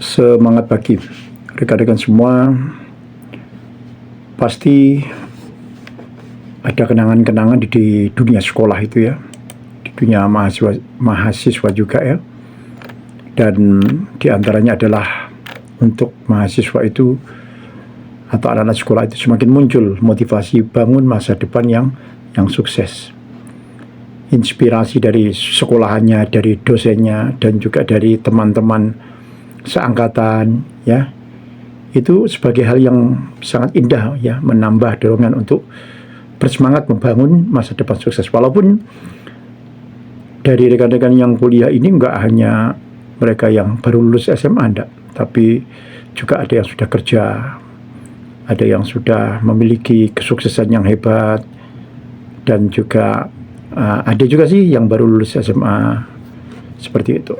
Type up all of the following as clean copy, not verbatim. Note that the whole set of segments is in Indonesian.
Semangat pagi rekan-rekan semua. Pasti ada kenangan-kenangan di dunia sekolah itu ya, di dunia mahasiswa juga ya. Dan diantaranya adalah untuk mahasiswa itu atau anak-anak sekolah itu semakin muncul motivasi bangun masa depan yang sukses. Inspirasi dari sekolahannya, dari dosennya, dan juga dari teman-teman seangkatan ya, itu sebagai hal yang sangat indah ya, menambah dorongan untuk bersemangat membangun masa depan sukses. Walaupun dari rekan-rekan yang kuliah ini enggak hanya mereka yang baru lulus SMA enggak, tapi juga ada yang sudah kerja, ada yang sudah memiliki kesuksesan yang hebat, dan juga ada juga sih yang baru lulus SMA seperti itu.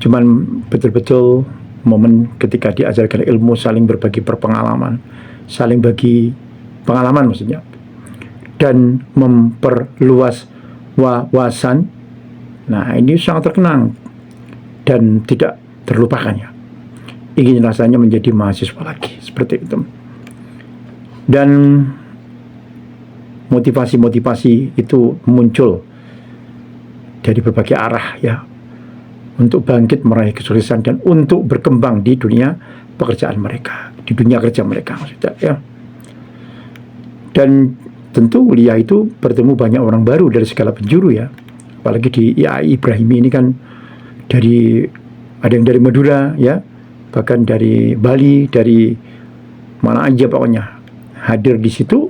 Cuman betul-betul momen ketika diajarkan ilmu, saling berbagi berpengalaman, saling bagi pengalaman maksudnya, dan memperluas wawasan. Nah, ini sangat terkenang dan tidak terlupakan ya. Ingin rasanya menjadi mahasiswa lagi seperti itu. Dan motivasi-motivasi itu muncul dari berbagai arah ya, untuk bangkit meraih kesuksesan dan untuk berkembang di dunia pekerjaan mereka, di dunia kerja mereka maksudnya ya. Dan tentu kuliah itu bertemu banyak orang baru dari segala penjuru ya. Apalagi di IAI Ibrahimi ini kan ada yang dari Madura ya, bahkan dari Bali, dari mana aja pokoknya hadir di situ,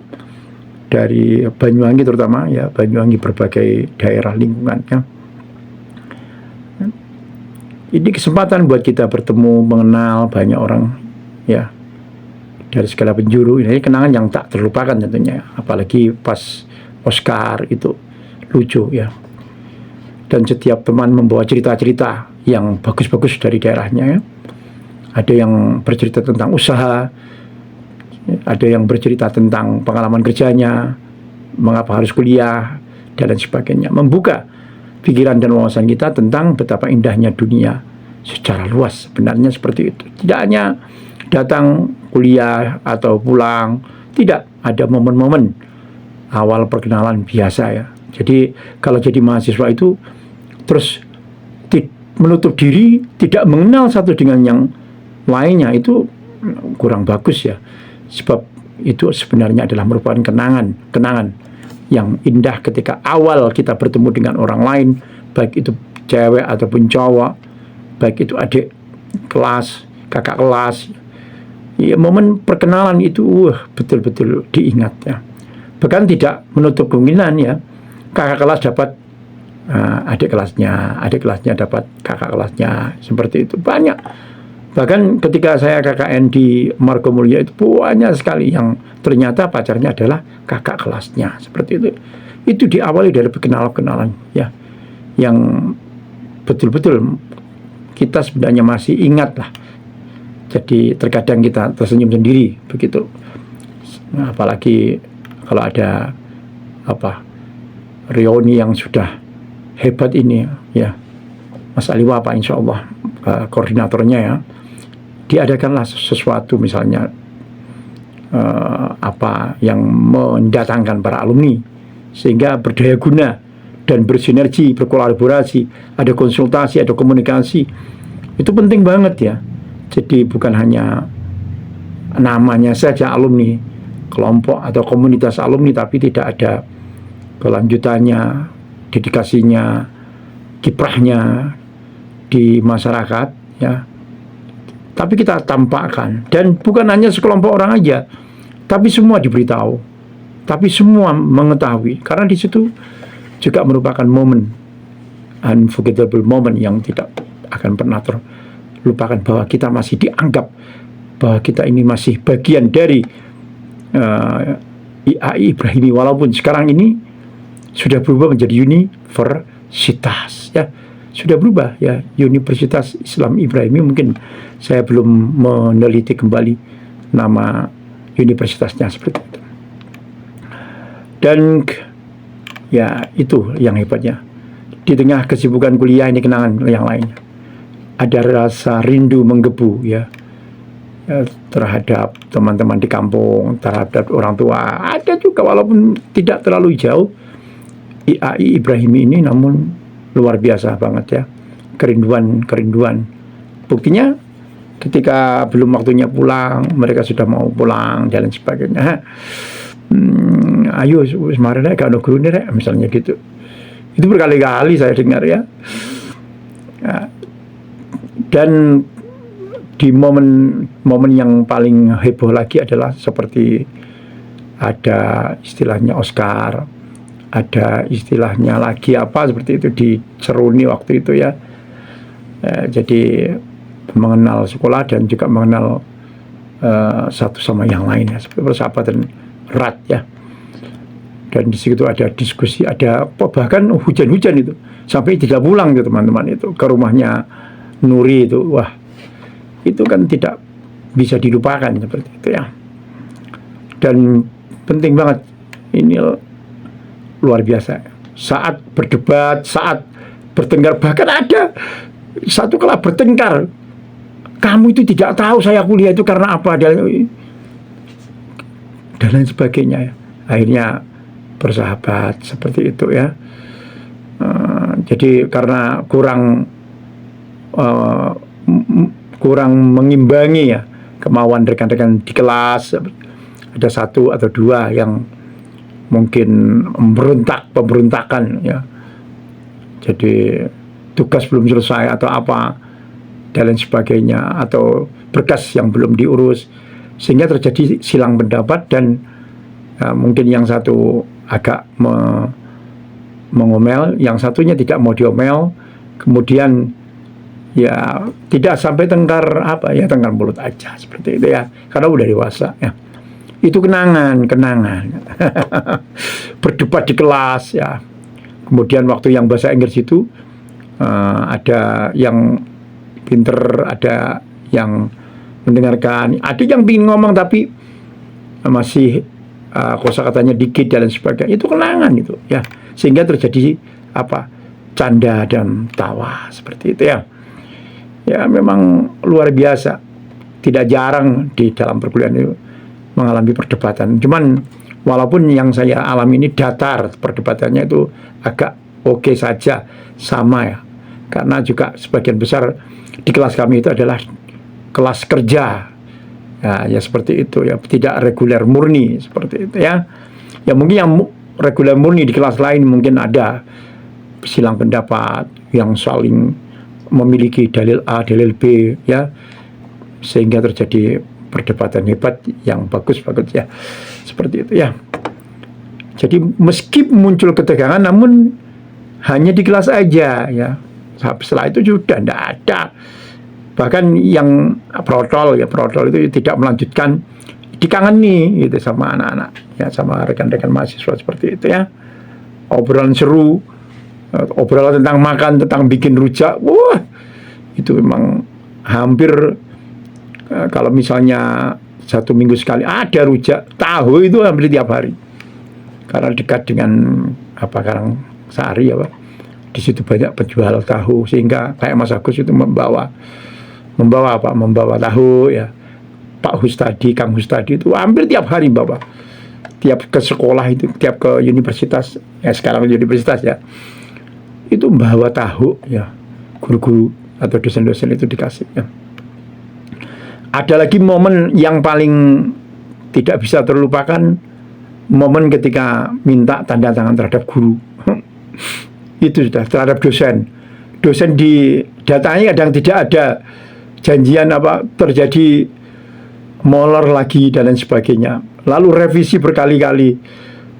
dari Banyuwangi terutama ya, Banyuwangi berbagai daerah lingkungan ya. Ini kesempatan buat kita bertemu, mengenal banyak orang ya, dari segala penjuru. Ini kenangan yang tak terlupakan tentunya, apalagi pas Oscar itu lucu ya. Dan setiap teman membawa cerita-cerita yang bagus-bagus dari daerahnya ya. Ada yang bercerita tentang usaha, ada yang bercerita tentang pengalaman kerjanya, mengapa harus kuliah, dan lain sebagainya. Membuka pikiran dan wawasan kita tentang betapa indahnya dunia secara luas. Sebenarnya seperti itu. Tidak hanya datang kuliah atau pulang, tidak, ada momen-momen awal perkenalan biasa ya. Jadi kalau jadi mahasiswa itu terus menutup diri, tidak mengenal satu dengan yang lainnya, itu kurang bagus ya. Sebab itu sebenarnya adalah merupakan kenangan yang indah ketika awal kita bertemu dengan orang lain, baik itu cewek ataupun cowok, baik itu adik kelas, kakak kelas ya. Momen perkenalan itu betul-betul diingat ya. Bahkan tidak menutup kemungkinan ya, kakak kelas dapat adik kelasnya dapat kakak kelasnya, seperti itu banyak. Bahkan ketika saya KKN di Margomulyo itu banyak sekali yang ternyata pacarnya adalah kakak kelasnya, seperti itu. Itu diawali dari kenalan ya, yang betul-betul kita sebenarnya masih ingat lah. Jadi terkadang kita tersenyum sendiri begitu. Nah, apalagi kalau ada reuni yang sudah hebat ini ya, Mas Aliwa Pak insya Allah koordinatornya ya, diadakanlah sesuatu misalnya yang mendatangkan para alumni sehingga berdaya guna dan bersinergi, berkolaborasi, ada konsultasi, ada komunikasi. Itu penting banget ya. Jadi bukan hanya namanya saja alumni, kelompok atau komunitas alumni, tapi tidak ada kelanjutannya, dedikasinya, kiprahnya di masyarakat ya. Tapi kita tampakkan, dan bukan hanya sekelompok orang aja, tapi semua diberitahu, tapi semua mengetahui, karena di situ juga merupakan momen unforgettable moment yang tidak akan pernah terlupakan, bahwa kita masih dianggap bahwa kita ini masih bagian dari IAI Ibrahimi, walaupun sekarang ini sudah berubah menjadi universitas ya. Sudah berubah ya, Universitas Islam Ibrahimi. Mungkin saya belum meneliti kembali nama universitasnya seperti itu. Dan ya itu yang hebatnya. Di tengah kesibukan kuliah ini kenangan yang lainnya. ada rasa rindu menggebu ya, terhadap teman-teman di kampung, terhadap orang tua. Ada juga walaupun tidak terlalu jauh. IAI Ibrahim ini namun luar biasa banget ya, kerinduan. Buktinya ketika belum waktunya pulang, mereka sudah mau pulang dan lain sebagainya. Ayo semarang rek kalau guru rek misalnya gitu. Itu berkali-kali saya dengar ya. Dan di momen yang paling heboh lagi adalah seperti ada istilahnya Oscar, ada istilahnya lagi apa seperti itu di Seruni waktu itu ya. Jadi mengenal sekolah dan juga mengenal satu sama yang lain ya, seperti persahabatan erat ya. Dan di situ ada diskusi, ada bahkan hujan-hujan itu sampai tidak pulang gitu teman-teman itu ke rumahnya Nuri itu. Wah, itu kan tidak bisa dilupakan seperti itu ya. Dan penting banget ini, luar biasa. Saat berdebat, saat bertengkar, bahkan ada satu kala bertengkar. Kamu itu tidak tahu saya kuliah itu karena apa dan lain sebagainya ya. Akhirnya bersahabat seperti itu ya. Jadi karena kurang mengimbangi ya kemauan rekan-rekan di kelas, ada satu atau dua yang mungkin pemberontakan ya. Jadi tugas belum selesai atau apa dan lain sebagainya, atau berkas yang belum diurus, sehingga terjadi silang pendapat dan mungkin yang satu agak mengomel, yang satunya tidak mau diomel, kemudian ya tidak sampai tengkar mulut aja seperti itu ya, karena udah dewasa ya. Itu kenangan berdebat di kelas ya. Kemudian waktu yang bahasa Inggris itu ada yang pinter, ada yang mendengarkan, ada yang ingin ngomong tapi masih kosakatanya dikit dan sebagainya. Itu kenangan itu ya, sehingga terjadi canda dan tawa seperti itu ya. Ya memang luar biasa, tidak jarang di dalam perkuliahan itu mengalami perdebatan. Cuman walaupun yang saya alami ini datar, perdebatannya itu agak oke saja, sama ya. Karena juga sebagian besar di kelas kami itu adalah kelas kerja. Ya seperti itu ya, tidak reguler murni seperti itu ya. Ya mungkin yang reguler murni di kelas lain mungkin ada silang pendapat yang saling memiliki dalil A, dalil B ya, sehingga terjadi perdebatan hebat yang bagus ya, seperti itu ya. Jadi meski muncul ketegangan, namun hanya di kelas aja ya. Setelah itu sudah tidak ada. Bahkan yang protol itu tidak melanjutkan, dikangeni gitu sama anak-anak ya, sama rekan-rekan mahasiswa seperti itu ya. Obrolan seru, obrolan tentang makan, tentang bikin rujak, wah itu memang hampir kalau misalnya 1 minggu sekali ada rujak tahu itu hampir tiap hari, karena dekat dengan Karangsari ya Pak. Di situ banyak penjual tahu, sehingga kayak Mas Agus itu membawa tahu ya. Pak Hustadi, Kang Hustadi itu hampir tiap hari bawa, tiap ke sekolah itu, tiap ke universitas ya, sekarang universitas ya, itu membawa tahu ya, guru-guru atau dosen-dosen itu dikasih ya. Ada lagi momen yang paling tidak bisa terlupakan, momen ketika minta tanda tangan terhadap guru. Itu sudah terhadap dosen di datanya kadang tidak ada janjian terjadi molor lagi dan lain sebagainya, lalu revisi berkali-kali,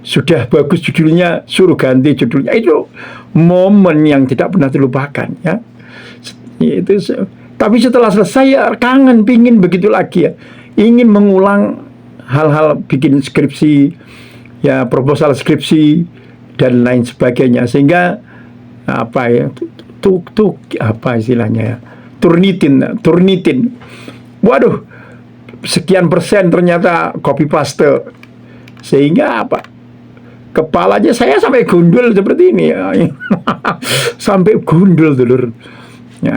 sudah bagus judulnya suruh ganti judulnya. Itu momen yang tidak pernah terlupakan ya. Itu tapi setelah selesai ya kangen, pingin begitu lagi ya, ingin mengulang hal-hal bikin skripsi ya, proposal skripsi dan lain sebagainya, sehingga istilahnya ya, turnitin. Waduh, sekian persen ternyata copy paste, sehingga kepalanya saya sampai gundul seperti ini ya. Sampai gundul dulur ya,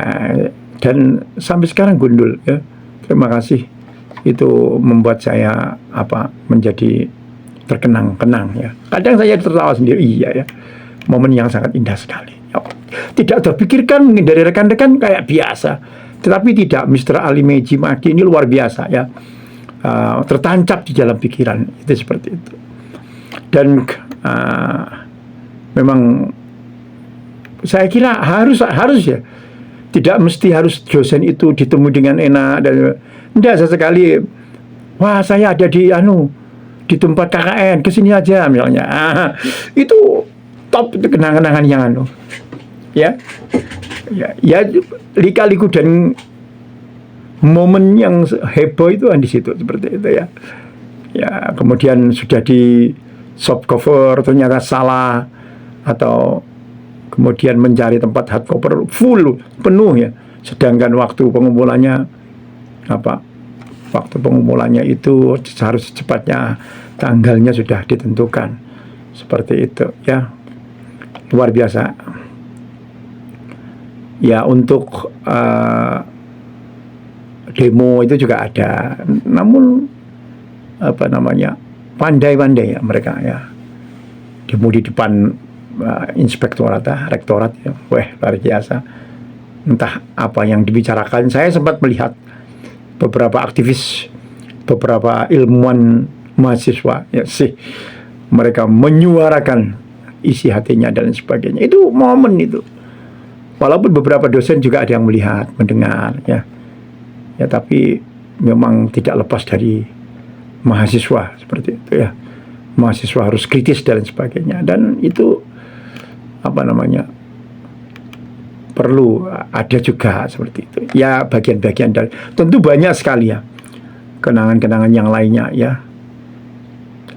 dan sampai sekarang gundul ya. Terima kasih, itu membuat saya menjadi terkenang-kenang ya. Kadang saya tertawa sendiri, iya ya, momen yang sangat indah sekali ya. Tidak terpikirkan mungkin dari rekan-rekan kayak biasa, tetapi tidak, Mr. Ali Meji Maki ini luar biasa ya. Tertancap di dalam pikiran itu seperti itu. Dan memang saya kira harus ya, tidak mesti harus dosen itu ditemui dengan enak dan tidak sesekali, wah saya ada di tempat KKN, kesini aja misalnya, itu top, itu kenangan-kenangan yang ya lika-liku dan momen yang heboh itu di situ seperti itu ya. Ya kemudian sudah di soft cover ternyata salah, atau kemudian mencari tempat hardcover full penuh ya, sedangkan waktu pengumpulannya itu harus secepatnya, tanggalnya sudah ditentukan seperti itu ya. Luar biasa ya. Untuk demo itu juga ada, namun pandai-pandai ya mereka ya, demo di depan inspektorat, rektorat ya. Wah, luar biasa. Entah apa yang dibicarakan. Saya sempat melihat beberapa aktivis, beberapa ilmuwan mahasiswa ya sih, mereka menyuarakan isi hatinya dan sebagainya. Itu momen itu. Walaupun beberapa dosen juga ada yang melihat, mendengar ya. Ya tapi memang tidak lepas dari mahasiswa seperti itu ya. Mahasiswa harus kritis dan sebagainya, dan itu perlu ada juga seperti itu ya, bagian-bagian dari, tentu banyak sekali ya kenangan-kenangan yang lainnya ya.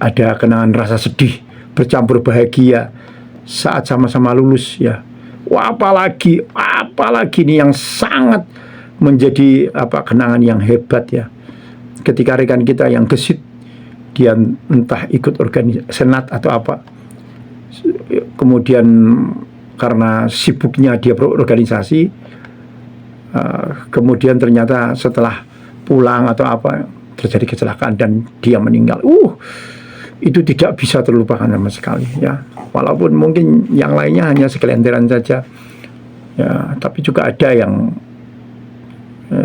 Ada kenangan rasa sedih bercampur bahagia saat sama-sama lulus ya. Wah, apalagi nih yang sangat menjadi kenangan yang hebat ya, ketika rekan kita yang gesit, dia entah ikut senat atau apa, kemudian karena sibuknya dia berorganisasi, kemudian ternyata setelah pulang atau apa terjadi kecelakaan dan dia meninggal. Itu tidak bisa terlupakan sama sekali ya. Walaupun mungkin yang lainnya hanya segelintiran saja ya, tapi juga ada yang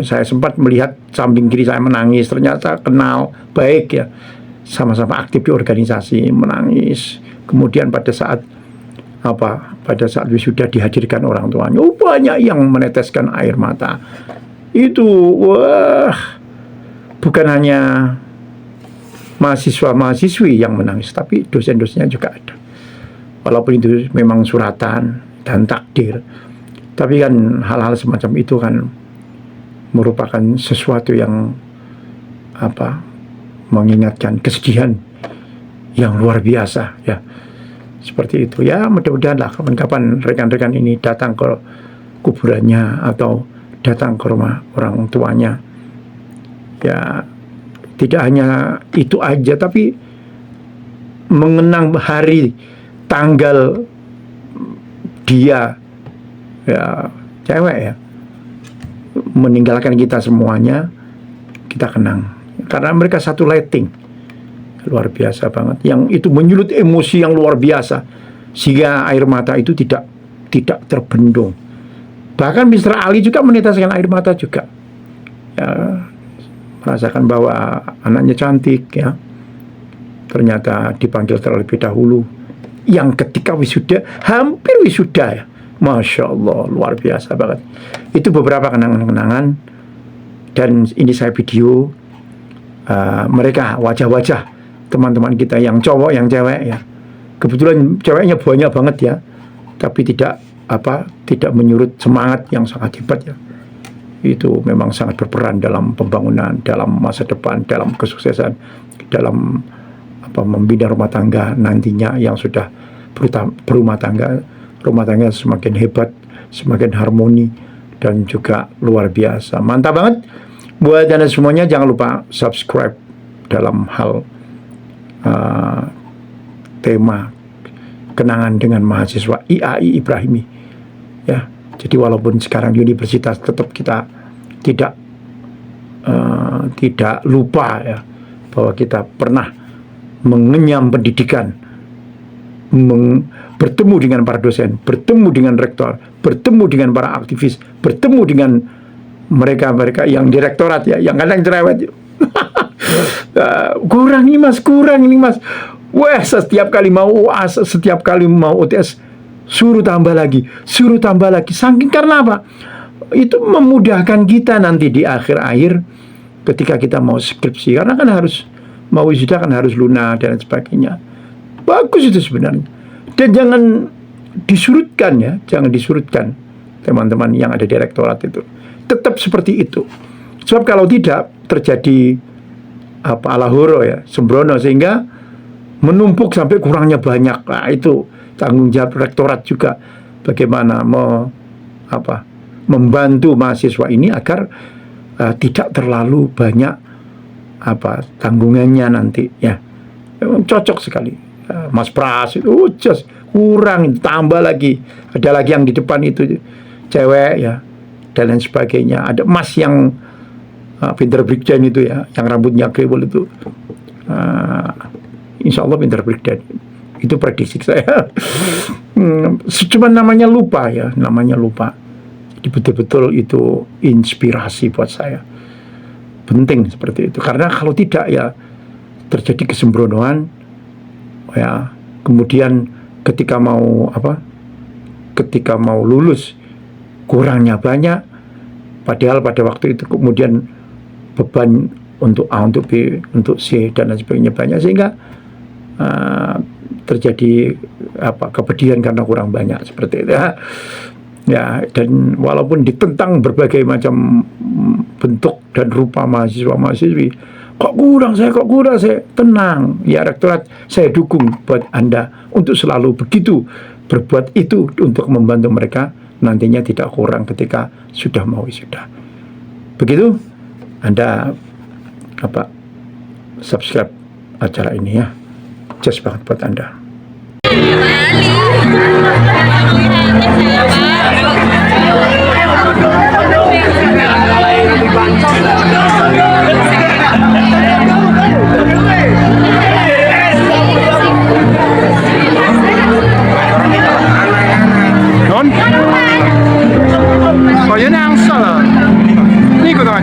saya sempat melihat samping kiri saya menangis, ternyata kenal baik ya, sama-sama aktif di organisasi, menangis. Kemudian pada saat wisuda dihadirkan orang tuanya, banyak yang meneteskan air mata. Itu wah, bukan hanya mahasiswa-mahasiswi yang menangis, tapi dosen-dosennya juga ada. Walaupun itu memang suratan dan takdir, tapi kan hal-hal semacam itu kan merupakan sesuatu yang mengingatkan kesedihan yang luar biasa ya. Seperti itu ya. Mudah-mudahan kapan-kapan rekan-rekan ini datang ke kuburannya atau datang ke rumah orang tuanya ya, tidak hanya itu aja, tapi mengenang hari tanggal dia ya, cewek ya, meninggalkan kita semuanya, kita kenang karena mereka satu lighting luar biasa banget, yang itu menyulut emosi yang luar biasa sehingga air mata itu tidak terbendung. Bahkan Mr. Ali juga meneteskan air mata juga ya, merasakan bahwa anaknya cantik ya, ternyata dipanggil terlebih dahulu, yang ketika wisuda, hampir wisuda ya, Masya Allah, luar biasa banget. Itu beberapa kenangan-kenangan, dan ini saya video mereka, wajah-wajah teman-teman kita yang cowok, yang cewek ya. Kebetulan ceweknya banyak banget ya, tapi tidak menyurut semangat yang sangat hebat ya. Itu memang sangat berperan dalam pembangunan, dalam masa depan, dalam kesuksesan, dalam membina rumah tangga nantinya yang sudah berumah tangga. Rumah tangga semakin hebat, semakin harmoni, dan juga luar biasa. Mantap banget. Buat Anda semuanya, jangan lupa subscribe dalam hal tema kenangan dengan mahasiswa IAI Ibrahimi ya. Jadi walaupun sekarang universitas tetap kita tidak lupa ya bahwa kita pernah mengenyam pendidikan, bertemu dengan para dosen, bertemu dengan rektor, bertemu dengan para aktivis, bertemu dengan mereka yang direktorat ya, yang kadang cerewet. Kurang ini mas. Wah, setiap kali mau UAS, setiap kali mau UTS, suruh tambah lagi. Saking karena apa? Itu memudahkan kita nanti di akhir ketika kita mau skripsi, karena kan harus mau wisuda kan harus lunak dan sebagainya. Bagus itu sebenarnya. Dan jangan disurutkan teman-teman yang ada di rektorat itu. Tetap seperti itu. Sebab kalau tidak terjadi alahoro ya, sembrono, sehingga menumpuk sampai kurangnya banyak. Nah, itu tanggung jawab rektorat juga bagaimana membantu mahasiswa ini agar tidak terlalu banyak tanggungannya nanti ya. Memang cocok sekali. Mas Pras itu just kurang, tambah lagi. Ada lagi yang di depan itu cewek ya dan lain sebagainya. Ada Mas yang pinter brigjen itu ya, yang rambutnya kriwel itu. Insya Allah pinter brigjen. Itu prediksi saya. Cuma namanya lupa. Jadi betul-betul itu inspirasi buat saya. Penting seperti itu. Karena kalau tidak ya terjadi kesembronoan ya. Kemudian ketika mau lulus kurangnya banyak. Padahal pada waktu itu kemudian beban untuk A, untuk B, untuk C dan lain sebagainya banyak, sehingga terjadi kepedihan karena kurang banyak seperti itu ya. Dan walaupun ditentang berbagai macam bentuk dan rupa mahasiswa-mahasiswi, kok kurang saya, tenang ya, rektorat saya dukung buat Anda untuk selalu begitu berbuat itu untuk membantu mereka nantinya tidak kurang ketika sudah mau wisuda. Begitu Anda subscribe acara ini ya, just banget buat Anda. Non? Oh, yun ang salah. Ini ko na